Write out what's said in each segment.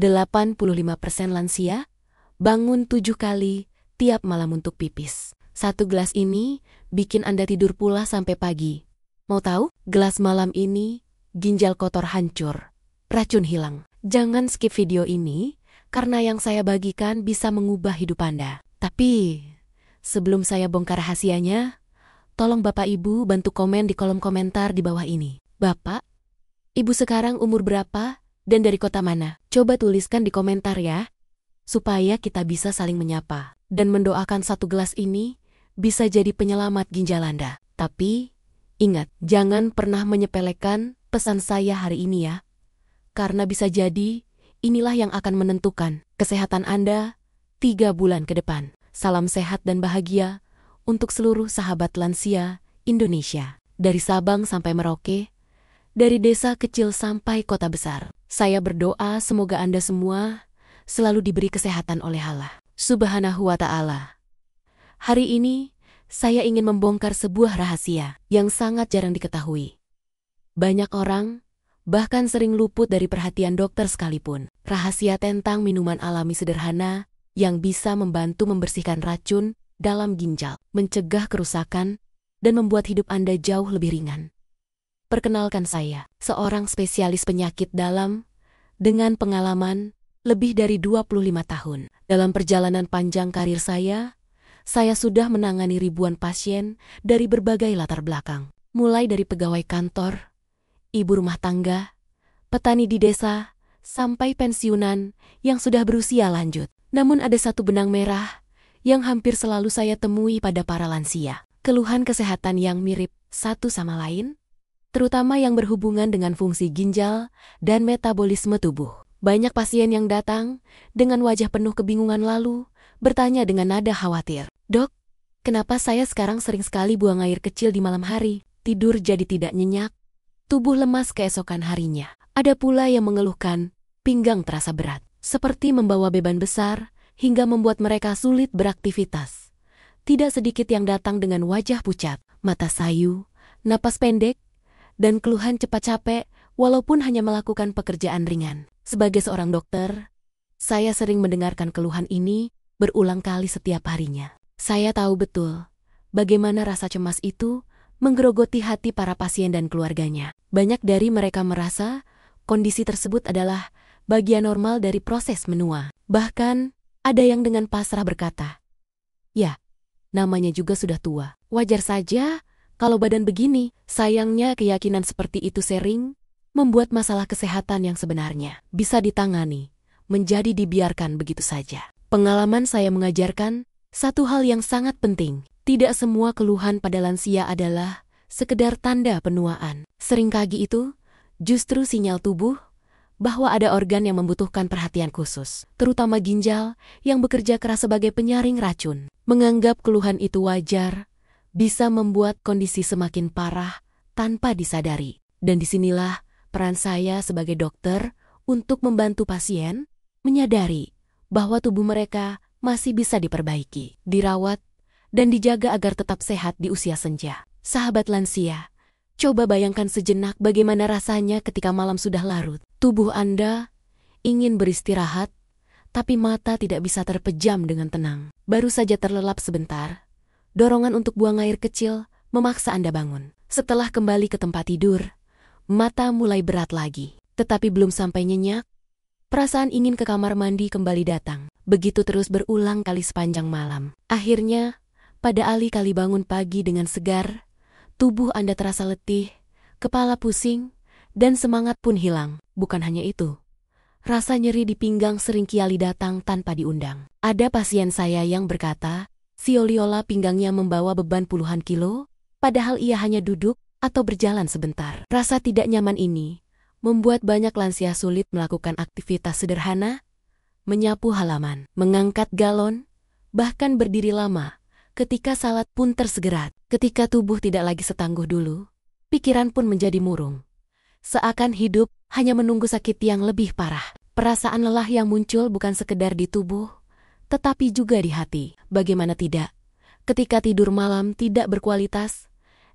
85% lansia bangun 7 kali tiap malam untuk pipis. 1 gelas ini bikin Anda tidur pula sampai pagi. Mau tahu? Gelas malam ini, ginjal kotor hancur, racun hilang. Jangan skip video ini, karena yang saya bagikan bisa mengubah hidup Anda. Tapi, sebelum saya bongkar rahasianya, tolong Bapak Ibu bantu komen di kolom komentar di bawah ini. Bapak, Ibu sekarang umur berapa dan dari kota mana? Coba tuliskan di komentar ya, supaya kita bisa saling menyapa dan mendoakan 1 gelas ini bisa jadi penyelamat ginjal Anda. Tapi, ingat, jangan pernah menyepelekan pesan saya hari ini ya, karena bisa jadi inilah yang akan menentukan kesehatan Anda 3 bulan ke depan. Salam sehat dan bahagia untuk seluruh sahabat lansia Indonesia. Dari Sabang sampai Merauke, dari desa kecil sampai kota besar. Saya berdoa semoga Anda semua selalu diberi kesehatan oleh Allah Subhanahu wa Ta'ala. Hari ini, saya ingin membongkar sebuah rahasia yang sangat jarang diketahui. Banyak orang bahkan sering luput dari perhatian dokter sekalipun. Rahasia tentang minuman alami sederhana yang bisa membantu membersihkan racun dalam ginjal, mencegah kerusakan, dan membuat hidup Anda jauh lebih ringan. Perkenalkan saya, seorang spesialis penyakit dalam dengan pengalaman lebih dari 25 tahun. Dalam perjalanan panjang karir saya sudah menangani ribuan pasien dari berbagai latar belakang. Mulai dari pegawai kantor, ibu rumah tangga, petani di desa, sampai pensiunan yang sudah berusia lanjut. Namun ada satu benang merah yang hampir selalu saya temui pada para lansia. Keluhan kesehatan yang mirip satu sama lain, terutama yang berhubungan dengan fungsi ginjal dan metabolisme tubuh. Banyak pasien yang datang dengan wajah penuh kebingungan lalu bertanya dengan nada khawatir, "Dok, kenapa saya sekarang sering sekali buang air kecil di malam hari? Tidur jadi tidak nyenyak, tubuh lemas keesokan harinya." Ada pula yang mengeluhkan pinggang terasa berat, seperti membawa beban besar hingga membuat mereka sulit beraktivitas. Tidak sedikit yang datang dengan wajah pucat, mata sayu, napas pendek, dan keluhan cepat capek walaupun hanya melakukan pekerjaan ringan. Sebagai seorang dokter, saya sering mendengarkan keluhan ini berulang kali setiap harinya. Saya tahu betul bagaimana rasa cemas itu menggerogoti hati para pasien dan keluarganya. Banyak dari mereka merasa kondisi tersebut adalah bagian normal dari proses menua. Bahkan, ada yang dengan pasrah berkata, "Ya, namanya juga sudah tua. Wajar saja kalau badan begini." Sayangnya keyakinan seperti itu sering membuat masalah kesehatan yang sebenarnya bisa ditangani menjadi dibiarkan begitu saja. Pengalaman saya mengajarkan satu hal yang sangat penting. Tidak semua keluhan pada lansia adalah sekedar tanda penuaan. Seringkali itu justru sinyal tubuh bahwa ada organ yang membutuhkan perhatian khusus, terutama ginjal yang bekerja keras sebagai penyaring racun. Menganggap keluhan itu wajar bisa membuat kondisi semakin parah tanpa disadari. Dan disinilah peran saya sebagai dokter untuk membantu pasien menyadari bahwa tubuh mereka masih bisa diperbaiki, dirawat, dan dijaga agar tetap sehat di usia senja. Sahabat lansia, coba bayangkan sejenak bagaimana rasanya ketika malam sudah larut. Tubuh Anda ingin beristirahat, tapi mata tidak bisa terpejam dengan tenang. Baru saja terlelap sebentar, dorongan untuk buang air kecil memaksa Anda bangun. Setelah kembali ke tempat tidur, mata mulai berat lagi. Tetapi belum sampai nyenyak, perasaan ingin ke kamar mandi kembali datang. Begitu terus berulang kali sepanjang malam. Akhirnya, pada alih-alih bangun pagi dengan segar, tubuh Anda terasa letih, kepala pusing, dan semangat pun hilang. Bukan hanya itu, rasa nyeri di pinggang sering kali datang tanpa diundang. Ada pasien saya yang berkata, seolah-olah pinggangnya membawa beban puluhan kilo, padahal ia hanya duduk atau berjalan sebentar. Rasa tidak nyaman ini membuat banyak lansia sulit melakukan aktivitas sederhana, menyapu halaman, mengangkat galon, bahkan berdiri lama. Ketika salat pun tersegerat. Ketika tubuh tidak lagi setangguh dulu, pikiran pun menjadi murung. Seakan hidup hanya menunggu sakit yang lebih parah. Perasaan lelah yang muncul bukan sekedar di tubuh, tetapi juga di hati. Bagaimana tidak? Ketika tidur malam tidak berkualitas,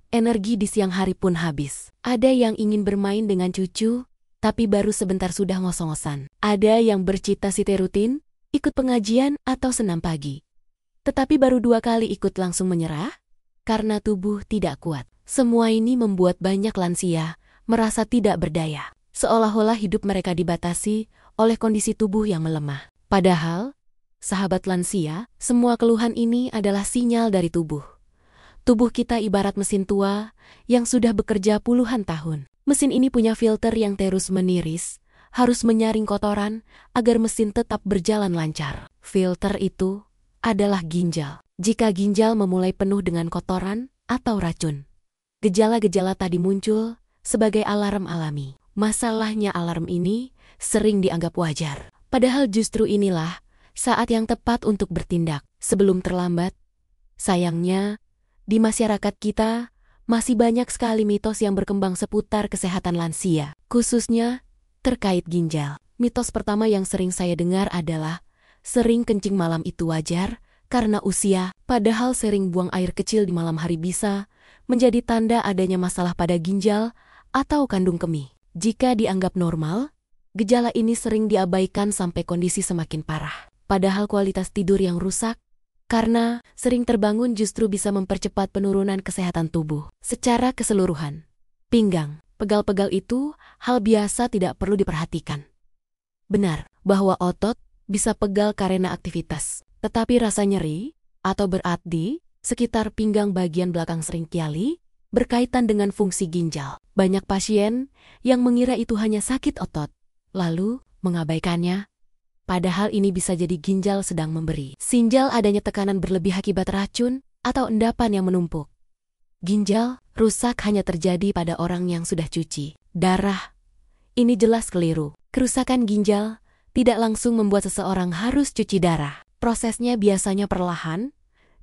energi di siang hari pun habis. Ada yang ingin bermain dengan cucu, tapi baru sebentar sudah ngos-ngosan. Ada yang bercita-cita rutin, ikut pengajian atau senam pagi. Tetapi baru 2 kali ikut langsung menyerah, karena tubuh tidak kuat. Semua ini membuat banyak lansia merasa tidak berdaya. Seolah-olah hidup mereka dibatasi oleh kondisi tubuh yang melemah. Padahal, sahabat lansia, semua keluhan ini adalah sinyal dari tubuh. Tubuh kita ibarat mesin tua yang sudah bekerja puluhan tahun. Mesin ini punya filter yang terus meniris, harus menyaring kotoran agar mesin tetap berjalan lancar. Filter itu adalah ginjal. Jika ginjal memulai penuh dengan kotoran atau racun, gejala-gejala tadi muncul sebagai alarm alami. Masalahnya alarm ini sering dianggap wajar. Padahal justru inilah saat yang tepat untuk bertindak sebelum terlambat. Sayangnya, di masyarakat kita masih banyak sekali mitos yang berkembang seputar kesehatan lansia, khususnya terkait ginjal. Mitos pertama yang sering saya dengar adalah sering kencing malam itu wajar karena usia, padahal sering buang air kecil di malam hari bisa menjadi tanda adanya masalah pada ginjal atau kandung kemih. Jika dianggap normal, gejala ini sering diabaikan sampai kondisi semakin parah. Padahal kualitas tidur yang rusak karena sering terbangun justru bisa mempercepat penurunan kesehatan tubuh. Secara keseluruhan, pinggang, pegal-pegal itu hal biasa tidak perlu diperhatikan. Benar bahwa otot bisa pegal karena aktivitas, tetapi rasa nyeri atau berat di sekitar pinggang bagian belakang sering kali berkaitan dengan fungsi ginjal. Banyak pasien yang mengira itu hanya sakit otot, lalu mengabaikannya. Padahal ini bisa jadi ginjal sedang memberi sinyal adanya tekanan berlebih akibat racun atau endapan yang menumpuk. Ginjal rusak hanya terjadi pada orang yang sudah cuci darah. Ini jelas keliru. Kerusakan ginjal tidak langsung membuat seseorang harus cuci darah. Prosesnya biasanya perlahan,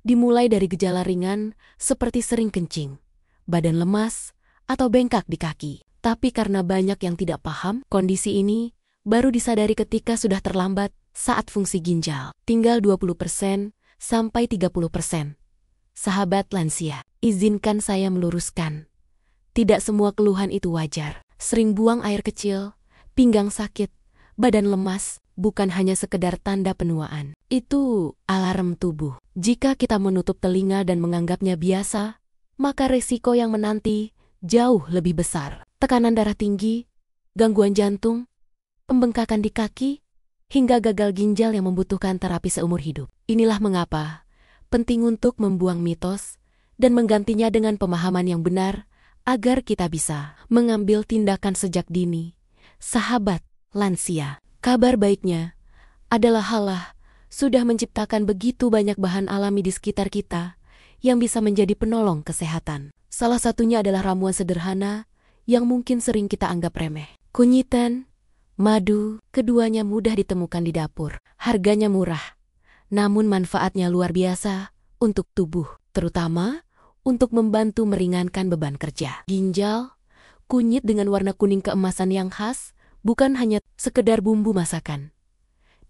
dimulai dari gejala ringan seperti sering kencing, badan lemas, atau bengkak di kaki. Tapi karena banyak yang tidak paham, kondisi ini baru disadari ketika sudah terlambat saat fungsi ginjal tinggal 20% sampai 30%. Sahabat lansia, izinkan saya meluruskan. Tidak semua keluhan itu wajar. Sering buang air kecil, pinggang sakit, badan lemas, bukan hanya sekedar tanda penuaan. Itu alarm tubuh. Jika kita menutup telinga dan menganggapnya biasa, maka resiko yang menanti jauh lebih besar. Tekanan darah tinggi, gangguan jantung, pembengkakan di kaki, hingga gagal ginjal yang membutuhkan terapi seumur hidup. Inilah mengapa penting untuk membuang mitos dan menggantinya dengan pemahaman yang benar agar kita bisa mengambil tindakan sejak dini. Sahabat lansia, kabar baiknya adalah Allah sudah menciptakan begitu banyak bahan alami di sekitar kita yang bisa menjadi penolong kesehatan. Salah satunya adalah ramuan sederhana yang mungkin sering kita anggap remeh. Kunyitan, madu, keduanya mudah ditemukan di dapur. Harganya murah, namun manfaatnya luar biasa untuk tubuh, terutama untuk membantu meringankan beban kerja. Ginjal, kunyit dengan warna kuning keemasan yang khas, bukan hanya sekedar bumbu masakan.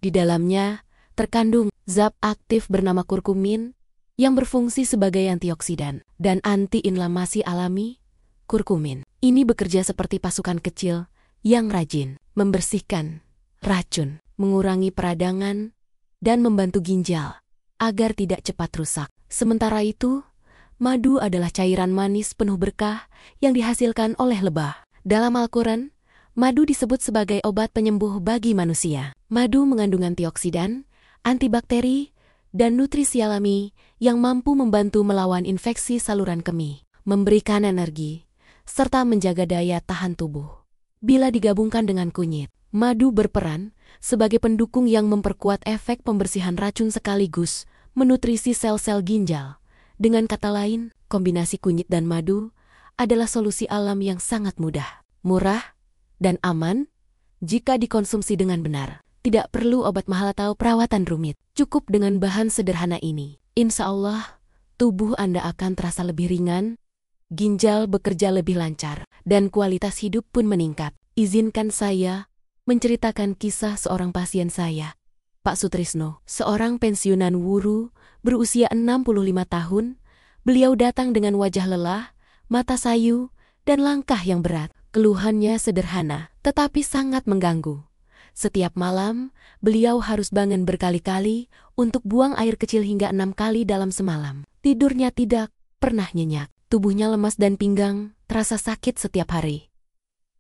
Di dalamnya terkandung zat aktif bernama kurkumin yang berfungsi sebagai antioksidan dan anti-inflamasi alami. Kurkumin ini bekerja seperti pasukan kecil yang rajin membersihkan racun, mengurangi peradangan, dan membantu ginjal agar tidak cepat rusak. Sementara itu, madu adalah cairan manis penuh berkah yang dihasilkan oleh lebah. Dalam Al-Quran, madu disebut sebagai obat penyembuh bagi manusia. Madu mengandung antioksidan, antibakteri, dan nutrisi alami yang mampu membantu melawan infeksi saluran kemih, memberikan energi, serta menjaga daya tahan tubuh. Bila digabungkan dengan kunyit, madu berperan sebagai pendukung yang memperkuat efek pembersihan racun sekaligus menutrisi sel-sel ginjal. Dengan kata lain, kombinasi kunyit dan madu adalah solusi alam yang sangat mudah, murah, dan aman jika dikonsumsi dengan benar. Tidak perlu obat mahal atau perawatan rumit. Cukup dengan bahan sederhana ini. Insya Allah, tubuh Anda akan terasa lebih ringan, ginjal bekerja lebih lancar, dan kualitas hidup pun meningkat. Izinkan saya menceritakan kisah seorang pasien saya, Pak Sutrisno, seorang pensiunan wuru berusia 65 tahun. Beliau datang dengan wajah lelah, mata sayu, dan langkah yang berat. Keluhannya sederhana, tetapi sangat mengganggu. Setiap malam, beliau harus bangun berkali-kali untuk buang air kecil hingga 6 kali dalam semalam. Tidurnya tidak pernah nyenyak. Tubuhnya lemas dan pinggang terasa sakit setiap hari.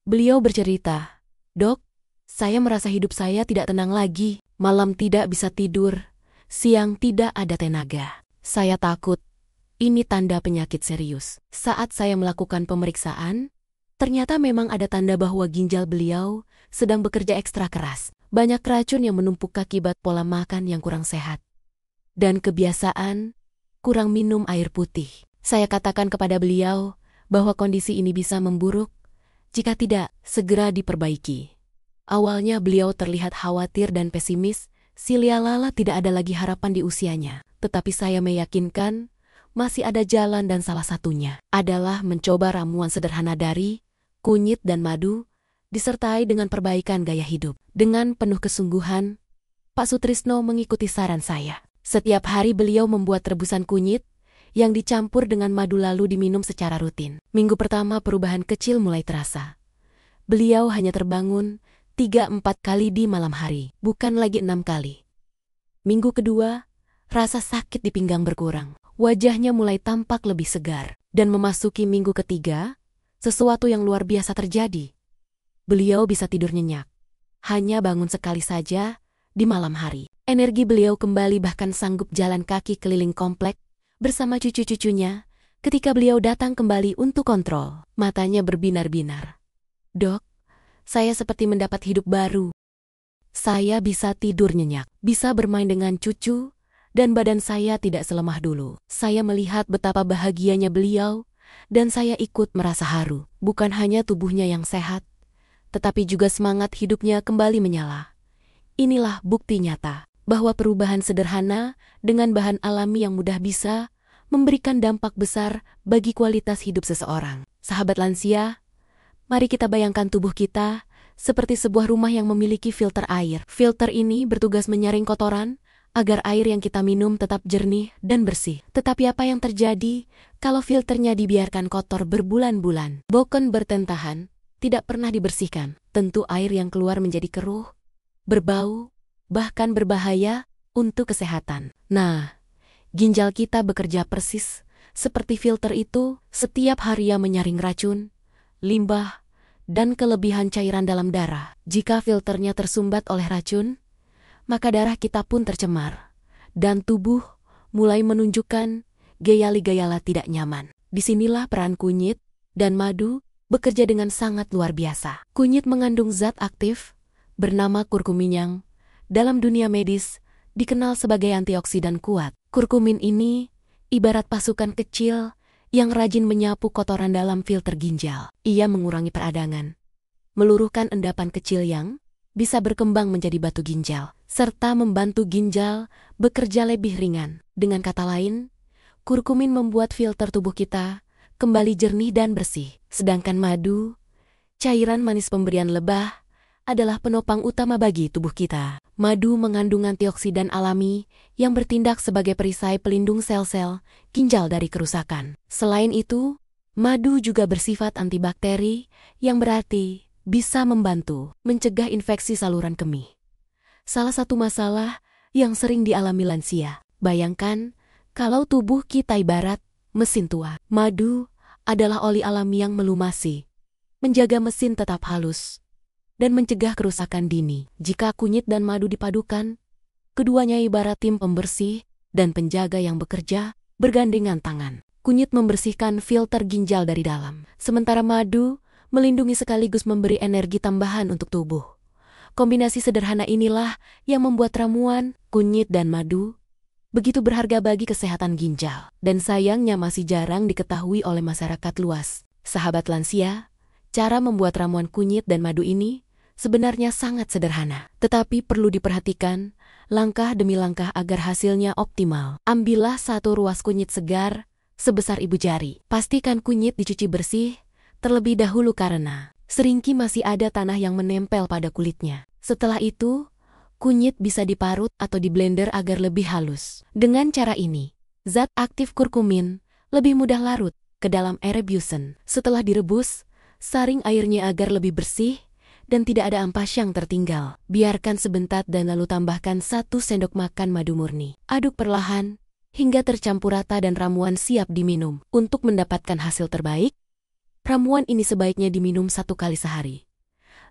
Beliau bercerita, "Dok, saya merasa hidup saya tidak tenang lagi. Malam tidak bisa tidur, siang tidak ada tenaga. Saya takut ini tanda penyakit serius." Saat saya melakukan pemeriksaan, ternyata memang ada tanda bahwa ginjal beliau sedang bekerja ekstra keras. Banyak racun yang menumpuk akibat pola makan yang kurang sehat. Dan kebiasaan kurang minum air putih. Saya katakan kepada beliau bahwa kondisi ini bisa memburuk jika tidak segera diperbaiki. Awalnya beliau terlihat khawatir dan pesimis, Lala tidak ada lagi harapan di usianya. Tetapi saya meyakinkan masih ada jalan dan salah satunya adalah mencoba ramuan sederhana dari kunyit dan madu, disertai dengan perbaikan gaya hidup. Dengan penuh kesungguhan, Pak Sutrisno mengikuti saran saya. Setiap hari beliau membuat rebusan kunyit yang dicampur dengan madu lalu diminum secara rutin. Minggu pertama perubahan kecil mulai terasa. Beliau hanya terbangun 3-4 kali di malam hari, bukan lagi 6 kali. Minggu kedua, rasa sakit di pinggang berkurang. Wajahnya mulai tampak lebih segar. Dan memasuki minggu ketiga, sesuatu yang luar biasa terjadi. Beliau bisa tidur nyenyak. Hanya bangun sekali saja di malam hari. Energi beliau kembali, bahkan sanggup jalan kaki keliling komplek bersama cucu-cucunya ketika beliau datang kembali untuk kontrol. Matanya berbinar-binar. "Dok, saya seperti mendapat hidup baru. Saya bisa tidur nyenyak, bisa bermain dengan cucu, dan badan saya tidak selemah dulu." Saya melihat betapa bahagianya beliau, dan saya ikut merasa haru. Bukan hanya tubuhnya yang sehat, tetapi juga semangat hidupnya kembali menyala. Inilah bukti nyata bahwa perubahan sederhana dengan bahan alami yang mudah bisa memberikan dampak besar bagi kualitas hidup seseorang. Sahabat lansia, mari kita bayangkan tubuh kita seperti sebuah rumah yang memiliki filter air. Filter ini bertugas menyaring kotoran agar air yang kita minum tetap jernih dan bersih. Tetapi apa yang terjadi kalau filternya dibiarkan kotor berbulan-bulan? Boken bertentahan, tidak pernah dibersihkan. Tentu air yang keluar menjadi keruh, berbau, bahkan berbahaya untuk kesehatan. Nah, ginjal kita bekerja persis seperti filter itu. Setiap harinya menyaring racun, limbah, dan kelebihan cairan dalam darah. Jika filternya tersumbat oleh racun, maka darah kita pun tercemar, dan tubuh mulai menunjukkan gejala-gejala tidak nyaman. Disinilah peran kunyit dan madu bekerja dengan sangat luar biasa. Kunyit mengandung zat aktif bernama kurkumin yang dalam dunia medis dikenal sebagai antioksidan kuat. Kurkumin ini ibarat pasukan kecil yang rajin menyapu kotoran dalam filter ginjal. Ia mengurangi peradangan, meluruhkan endapan kecil yang bisa berkembang menjadi batu ginjal, serta membantu ginjal bekerja lebih ringan. Dengan kata lain, kurkumin membuat filter tubuh kita kembali jernih dan bersih. Sedangkan madu, cairan manis pemberian lebah, adalah penopang utama bagi tubuh kita. Madu mengandung antioksidan alami yang bertindak sebagai perisai pelindung sel-sel ginjal dari kerusakan. Selain itu, madu juga bersifat antibakteri yang berarti bisa membantu mencegah infeksi saluran kemih. Salah satu masalah yang sering dialami lansia. Bayangkan kalau tubuh kita ibarat mesin tua. Madu adalah oli alami yang melumasi, menjaga mesin tetap halus, dan mencegah kerusakan dini. Jika kunyit dan madu dipadukan, keduanya ibarat tim pembersih dan penjaga yang bekerja bergandengan tangan. Kunyit membersihkan filter ginjal dari dalam, sementara madu melindungi sekaligus memberi energi tambahan untuk tubuh. Kombinasi sederhana inilah yang membuat ramuan, kunyit dan madu begitu berharga bagi kesehatan ginjal. Dan sayangnya masih jarang diketahui oleh masyarakat luas. Sahabat lansia, cara membuat ramuan kunyit dan madu ini sebenarnya sangat sederhana. Tetapi perlu diperhatikan langkah demi langkah agar hasilnya optimal. Ambillah 1 ruas kunyit segar sebesar ibu jari. Pastikan kunyit dicuci bersih terlebih dahulu karena seringkali masih ada tanah yang menempel pada kulitnya. Setelah itu, kunyit bisa diparut atau diblender agar lebih halus. Dengan cara ini, zat aktif kurkumin lebih mudah larut ke dalam air rebusan. Setelah direbus Saring airnya agar lebih bersih dan tidak ada ampas yang tertinggal. Biarkan sebentar dan lalu tambahkan 1 sendok makan madu murni. Aduk perlahan hingga tercampur rata dan ramuan siap diminum. Untuk mendapatkan hasil terbaik, ramuan ini sebaiknya diminum 1 kali sehari.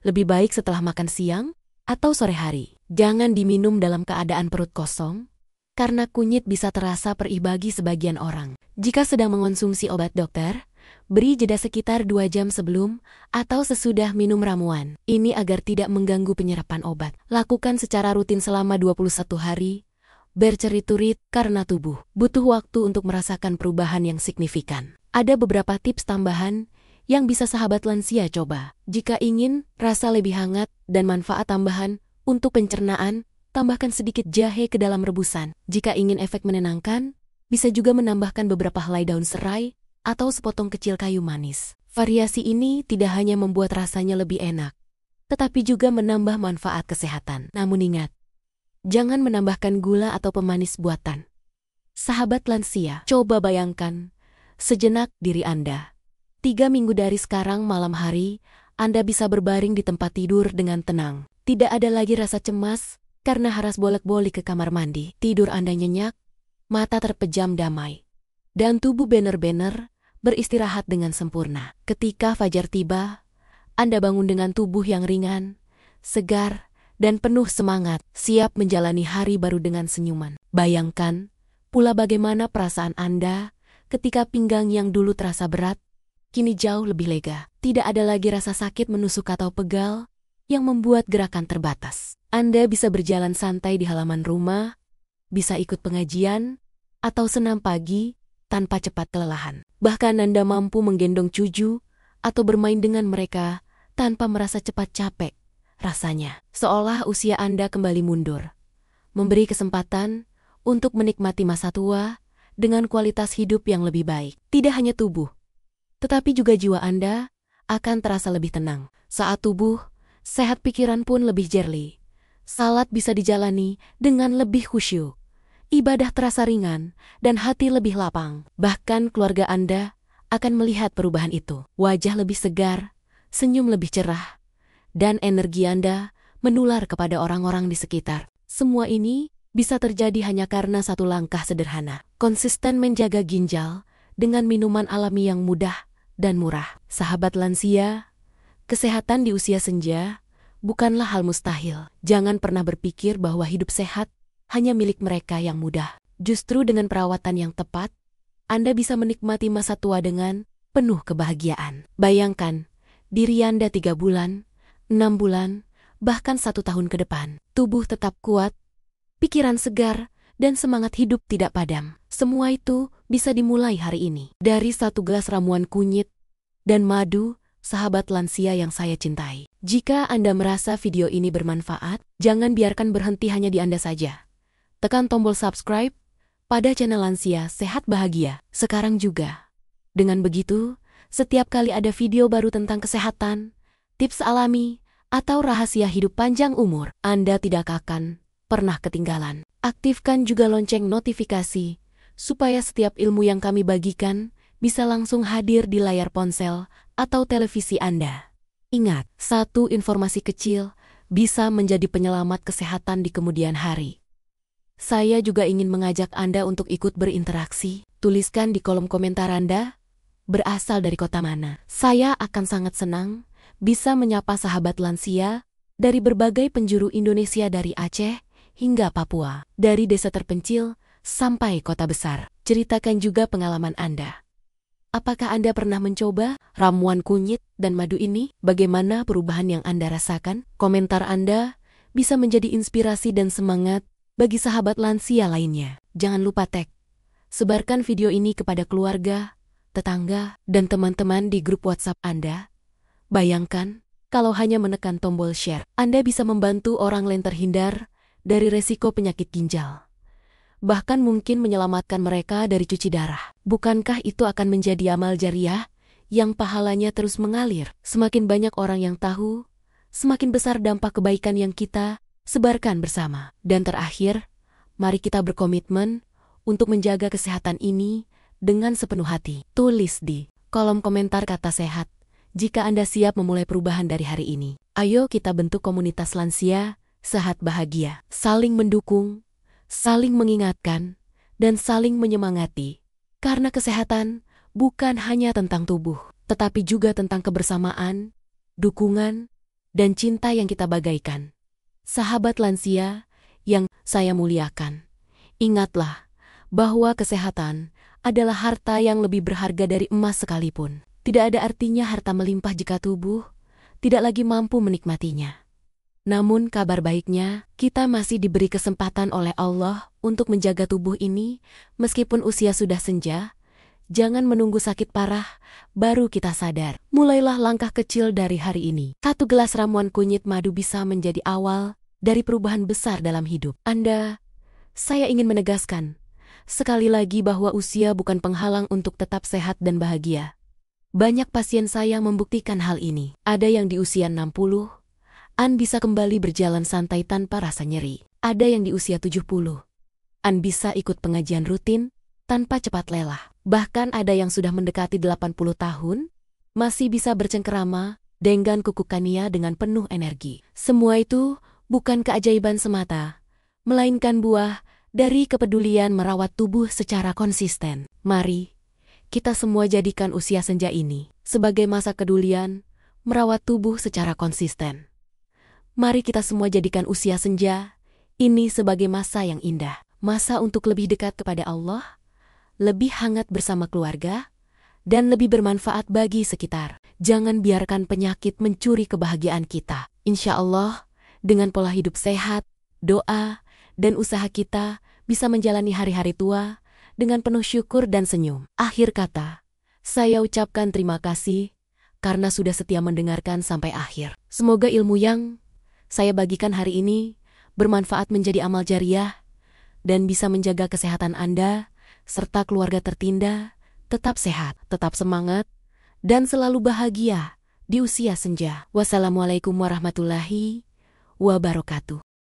Lebih baik setelah makan siang atau sore hari. Jangan diminum dalam keadaan perut kosong, karena kunyit bisa terasa perih bagi sebagian orang. Jika sedang mengonsumsi obat dokter, beri jeda sekitar 2 jam sebelum atau sesudah minum ramuan. Ini agar tidak mengganggu penyerapan obat. Lakukan secara rutin selama 21 hari, bercerit-turit karena tubuh butuh waktu untuk merasakan perubahan yang signifikan. Ada beberapa tips tambahan yang bisa sahabat lansia coba. Jika ingin rasa lebih hangat dan manfaat tambahan untuk pencernaan, tambahkan sedikit jahe ke dalam rebusan. Jika ingin efek menenangkan, bisa juga menambahkan beberapa helai daun serai atau sepotong kecil kayu manis. Variasi ini tidak hanya membuat rasanya lebih enak, tetapi juga menambah manfaat kesehatan. Namun ingat, jangan menambahkan gula atau pemanis buatan. Sahabat lansia, coba bayangkan sejenak diri Anda. 3 minggu dari sekarang malam hari, Anda bisa berbaring di tempat tidur dengan tenang. Tidak ada lagi rasa cemas karena harus bolak-balik ke kamar mandi. Tidur Anda nyenyak, mata terpejam damai, dan tubuh benar-benar beristirahat dengan sempurna. Ketika fajar tiba, Anda bangun dengan tubuh yang ringan, segar, dan penuh semangat, siap menjalani hari baru dengan senyuman. Bayangkan pula bagaimana perasaan Anda ketika pinggang yang dulu terasa berat, kini jauh lebih lega. Tidak ada lagi rasa sakit menusuk atau pegal yang membuat gerakan terbatas. Anda bisa berjalan santai di halaman rumah, bisa ikut pengajian, atau senam pagi tanpa cepat kelelahan. Bahkan Anda mampu menggendong cucu atau bermain dengan mereka tanpa merasa cepat capek. Rasanya seolah usia Anda kembali mundur, memberi kesempatan untuk menikmati masa tua dengan kualitas hidup yang lebih baik. Tidak hanya tubuh, tetapi juga jiwa Anda akan terasa lebih tenang. Saat tubuh sehat, pikiran pun lebih jernih. Salat bisa dijalani dengan lebih khusyuk. Ibadah terasa ringan dan hati lebih lapang. Bahkan keluarga Anda akan melihat perubahan itu. Wajah lebih segar, senyum lebih cerah, dan energi Anda menular kepada orang-orang di sekitar. Semua ini bisa terjadi hanya karena satu langkah sederhana. Konsisten menjaga ginjal dengan minuman alami yang mudah dan murah. Sahabat lansia, kesehatan di usia senja bukanlah hal mustahil. Jangan pernah berpikir bahwa hidup sehat hanya milik mereka yang muda. Justru dengan perawatan yang tepat, Anda bisa menikmati masa tua dengan penuh kebahagiaan. Bayangkan diri Anda 3 bulan, 6 bulan, bahkan 1 tahun ke depan. Tubuh tetap kuat, pikiran segar, dan semangat hidup tidak padam. Semua itu bisa dimulai hari ini. Dari 1 gelas ramuan kunyit dan madu, sahabat lansia yang saya cintai. Jika Anda merasa video ini bermanfaat, jangan biarkan berhenti hanya di Anda saja. Tekan tombol subscribe pada channel Lansia Sehat Bahagia sekarang juga. Dengan begitu, setiap kali ada video baru tentang kesehatan, tips alami, atau rahasia hidup panjang umur, Anda tidak akan pernah ketinggalan. Aktifkan juga lonceng notifikasi, supaya setiap ilmu yang kami bagikan bisa langsung hadir di layar ponsel atau televisi Anda. Ingat, satu informasi kecil bisa menjadi penyelamat kesehatan di kemudian hari. Saya juga ingin mengajak Anda untuk ikut berinteraksi. Tuliskan di kolom komentar Anda, berasal dari kota mana. Saya akan sangat senang bisa menyapa sahabat lansia dari berbagai penjuru Indonesia, dari Aceh hingga Papua, dari desa terpencil sampai kota besar. Ceritakan juga pengalaman Anda. Apakah Anda pernah mencoba ramuan kunyit dan madu ini? Bagaimana perubahan yang Anda rasakan? Komentar Anda bisa menjadi inspirasi dan semangat bagi sahabat lansia lainnya. Jangan lupa tag, sebarkan video ini kepada keluarga, tetangga, dan teman-teman di grup WhatsApp Anda. Bayangkan, kalau hanya menekan tombol share, Anda bisa membantu orang lain terhindar dari resiko penyakit ginjal. Bahkan mungkin menyelamatkan mereka dari cuci darah. Bukankah itu akan menjadi amal jariah yang pahalanya terus mengalir? Semakin banyak orang yang tahu, semakin besar dampak kebaikan yang kita sebarkan bersama. Dan terakhir, mari kita berkomitmen untuk menjaga kesehatan ini dengan sepenuh hati. Tulis di kolom komentar kata sehat. Jika Anda siap memulai perubahan dari hari ini, ayo kita bentuk komunitas lansia, sehat bahagia, saling mendukung, saling mengingatkan, dan saling menyemangati. Karena kesehatan bukan hanya tentang tubuh, tetapi juga tentang kebersamaan, dukungan, dan cinta yang kita bagaikan. Sahabat lansia yang saya muliakan, ingatlah bahwa kesehatan adalah harta yang lebih berharga dari emas sekalipun. Tidak ada artinya harta melimpah jika tubuh tidak lagi mampu menikmatinya. Namun kabar baiknya, kita masih diberi kesempatan oleh Allah untuk menjaga tubuh ini meskipun usia sudah senja. Jangan menunggu sakit parah, baru kita sadar. Mulailah langkah kecil dari hari ini. 1 gelas ramuan kunyit madu bisa menjadi awal dari perubahan besar dalam hidup Anda. Saya ingin menegaskan sekali lagi bahwa usia bukan penghalang untuk tetap sehat dan bahagia. Banyak pasien saya membuktikan hal ini. Ada yang di usia 60, An bisa kembali berjalan santai tanpa rasa nyeri. Ada yang di usia 70, An bisa ikut pengajian rutin tanpa cepat lelah. Bahkan ada yang sudah mendekati 80 tahun, masih bisa bercengkerama dengan kuku kania dengan penuh energi. Semua itu bukan keajaiban semata, melainkan buah dari kepedulian merawat tubuh secara konsisten. Mari kita semua jadikan usia senja ini sebagai masa kedulian merawat tubuh secara konsisten. Mari kita semua jadikan usia senja ini sebagai masa yang indah. Masa untuk lebih dekat kepada Allah, lebih hangat bersama keluarga, dan lebih bermanfaat bagi sekitar. Jangan biarkan penyakit mencuri kebahagiaan kita. Insya Allah, dengan pola hidup sehat, doa, dan usaha kita bisa menjalani hari-hari tua dengan penuh syukur dan senyum. Akhir kata, saya ucapkan terima kasih karena sudah setia mendengarkan sampai akhir. Semoga ilmu yang saya bagikan hari ini bermanfaat menjadi amal jariah dan bisa menjaga kesehatan Anda serta keluarga tertinda tetap sehat, tetap semangat, dan selalu bahagia di usia senja. Wassalamualaikum warahmatullahi wabarakatuh.